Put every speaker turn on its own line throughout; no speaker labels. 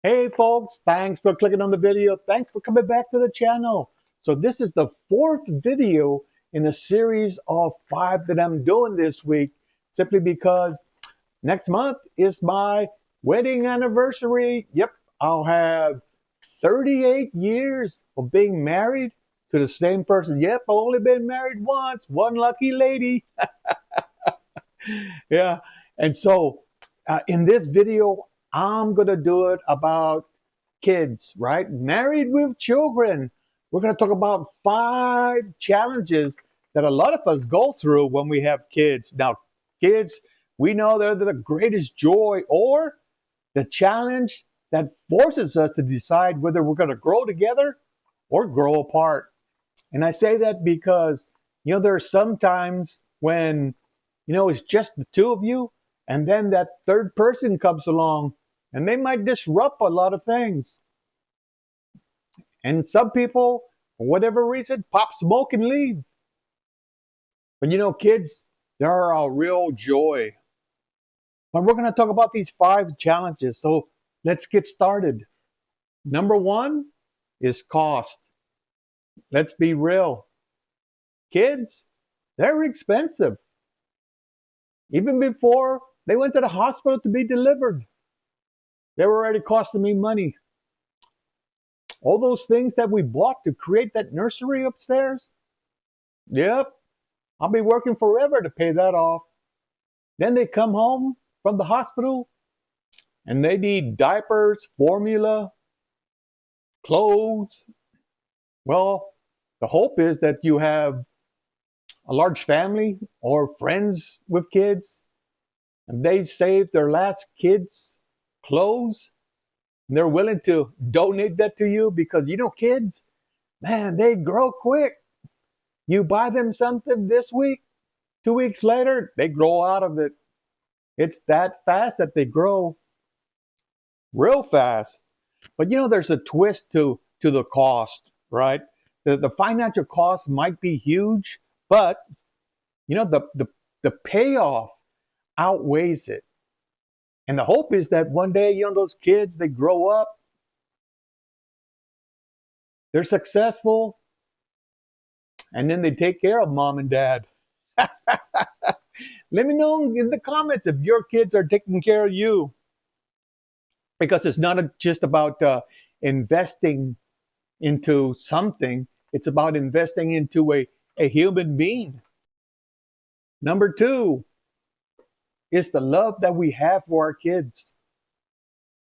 Hey folks, thanks for clicking on the video. Thanks for coming back to the channel. So this is the fourth video in a series of five that I'm doing this week, simply because next month is my wedding anniversary. Yep, I'll have 38 years of being married to the same person. Yep, I've only been married once, one lucky lady. Yeah, and so in this video, I'm gonna do it about kids, right? Married with children. We're going to talk about five challenges that a lot of us go through when we have kids. Now, kids, we know they're the greatest joy or the challenge that forces us to decide whether we're going to grow together or grow apart. And I say that because, there are some times when, it's just the two of you, and then that third person comes along and they might disrupt a lot of things. And some people, for whatever reason, pop smoke and leave. But kids, they're a real joy. But we're going to talk about these five challenges. So let's get started. Number one is cost. Let's be real. Kids, they're expensive. Even before they went to the hospital to be delivered, they were already costing me money. All those things that we bought to create that nursery upstairs, yep, I'll be working forever to pay that off. Then they come home from the hospital and they need diapers, formula, clothes. Well, the hope is that you have a large family or friends with kids and they've saved their last kids' clothes and they're willing to donate that to you because kids, man, they grow quick. You buy them something this week, 2 weeks later, they grow out of it. It's that fast that they grow real fast. But there's a twist to the cost, right? The financial cost might be huge, but the payoff outweighs it. And the hope is that one day, those kids, they grow up, they're successful, and then they take care of mom and dad. Let me know in the comments if your kids are taking care of you, because it's not just about investing into something, it's about investing into a human being. Number two is the love that we have for our kids.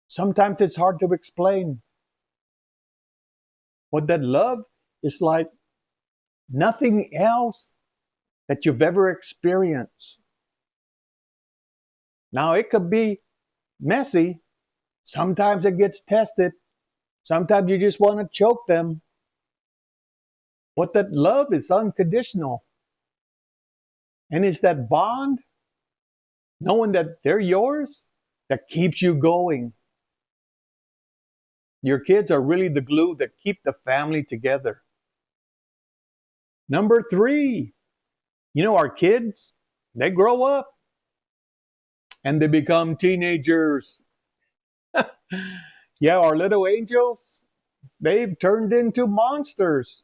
Sometimes it's hard to explain, but that love is like nothing else that you've ever experienced. Now, it could be messy. Sometimes it gets tested. Sometimes you just want to choke them. But that love is unconditional. And it's that bond, knowing that they're yours, that keeps you going. Your kids are really the glue that keep the family together. Number three, our kids, they grow up and they become teenagers. Yeah, our little angels, they've turned into monsters.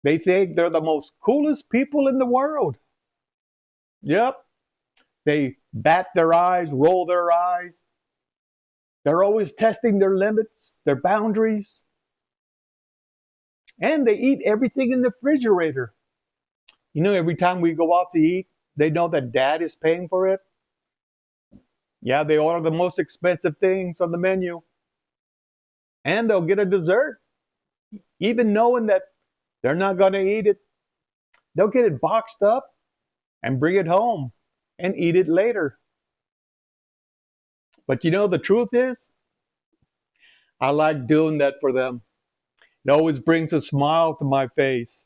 They think they're the most coolest people in the world. Yep, they bat their eyes, roll their eyes. They're always testing their limits, their boundaries, and they eat everything in the refrigerator. Every time we go out to eat, they know that dad is paying for it. Yeah, they order the most expensive things on the menu, and they'll get a dessert, even knowing that they're not going to eat it. They'll get it boxed up and bring it home and eat it later. But the truth is, I like doing that for them. It always brings a smile to my face.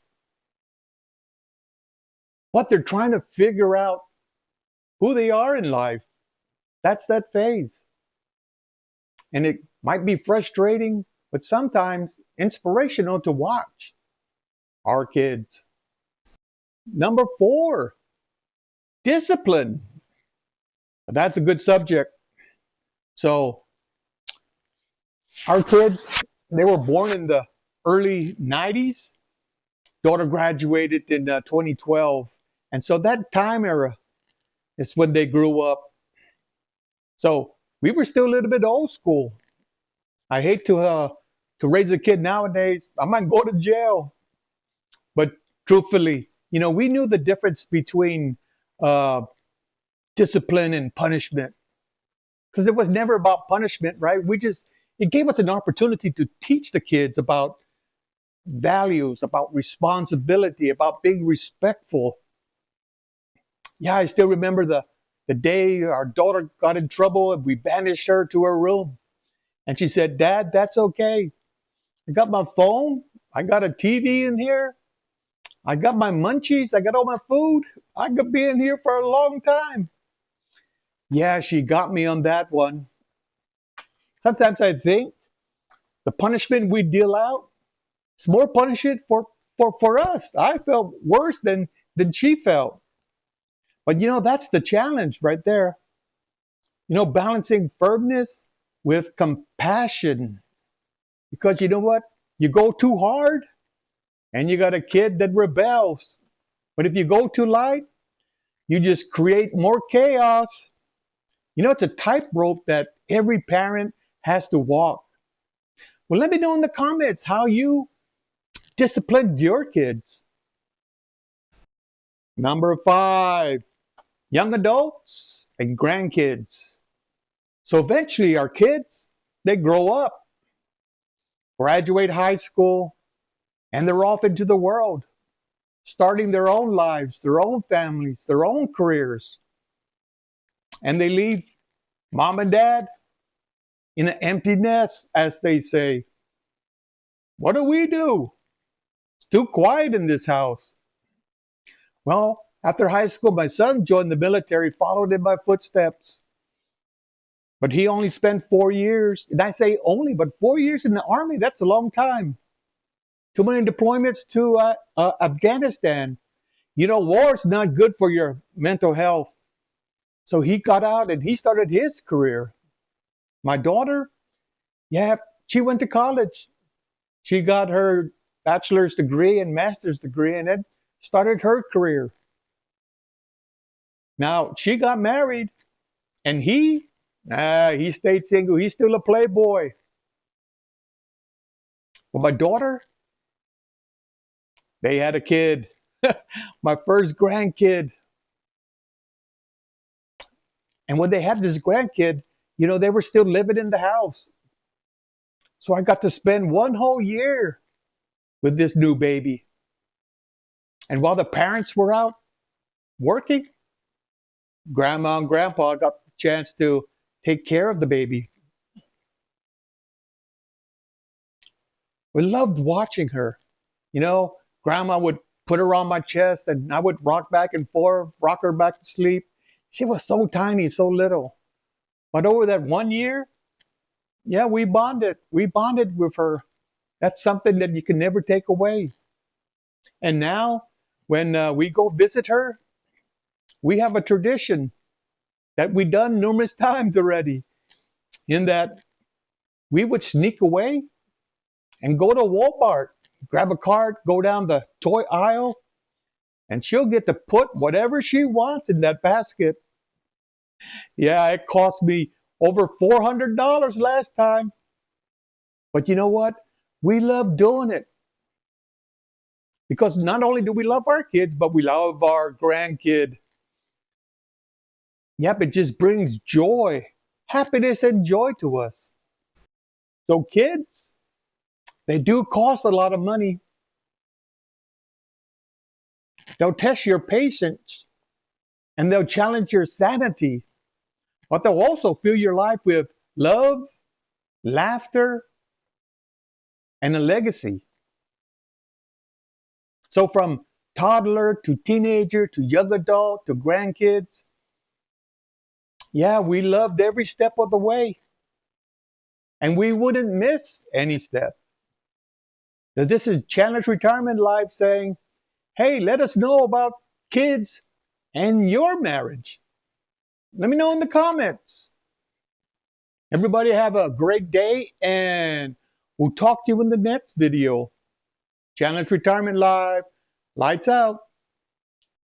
But they're trying to figure out who they are in life. That's that phase. And it might be frustrating, but sometimes inspirational to watch our kids. Number four, discipline. That's a good subject. So Our kids, they were born in the early 90s. Daughter graduated in 2012. And so that time era is when they grew up. So we were still a little bit old school. I hate to raise a kid nowadays. I might go to jail. But truthfully, we knew the difference between uh, discipline and punishment, because it was never about punishment, right? It gave us an opportunity to teach the kids about values, about responsibility, about being respectful. Yeah, I still remember the day our daughter got in trouble and we banished her to her room. And she said, "Dad, that's okay. I got my phone. I got a TV in here. I got my munchies. I got all my food. I could be in here for a long time." Yeah, she got me on that one. Sometimes I think the punishment we deal out is more punishment for us. I felt worse than she felt. But that's the challenge right there. Balancing firmness with compassion. Because you know what? You go too hard and you got a kid that rebels. But if you go too light, you just create more chaos. It's a tightrope that every parent has to walk. Well, let me know in the comments how you disciplined your kids. Number 5, young adults and grandkids. So eventually our kids, they grow up, graduate high school, and they're off into the world, starting their own lives, their own families, their own careers. And they leave mom and dad in an empty nest, as they say. What do we do? It's too quiet in this house. Well, after high school, my son joined the military, followed in my footsteps. But he only spent 4 years. And I say only, but 4 years in the Army, that's a long time. Too many deployments to Afghanistan. War is not good for your mental health. So he got out and he started his career. My daughter, yeah, she went to college. She got her bachelor's degree and master's degree and then started her career. Now, she got married and he stayed single. He's still a playboy. Well, my daughter, they had a kid. My first grandkid. And when they had this grandkid, they were still living in the house. So I got to spend one whole year with this new baby. And while the parents were out working, grandma and grandpa got the chance to take care of the baby. We loved watching her. Grandma would put her on my chest and I would rock back and forth, rock her back to sleep. She was so tiny, so little. But over that 1 year, yeah, we bonded. We bonded with her. That's something that you can never take away. And now, when we go visit her, we have a tradition that we've done numerous times already, in that we would sneak away and go to Walmart, grab a cart, go down the toy aisle, and she'll get to put whatever she wants in that basket. Yeah, it cost me over $400 last time. But you know what? We love doing it. Because not only do we love our kids, but we love our grandkid. Yep, it just brings joy, happiness, and joy to us. So kids, they do cost a lot of money. They'll test your patience and they'll challenge your sanity. But they'll also fill your life with love, laughter, and a legacy. So from toddler to teenager to young adult to grandkids, yeah, we loved every step of the way. And we wouldn't miss any step. So this is Challenge Retirement Live saying, hey, let us know about kids and your marriage. Let me know in the comments. Everybody have a great day, and we'll talk to you in the next video. Challenge Retirement Live. Lights out.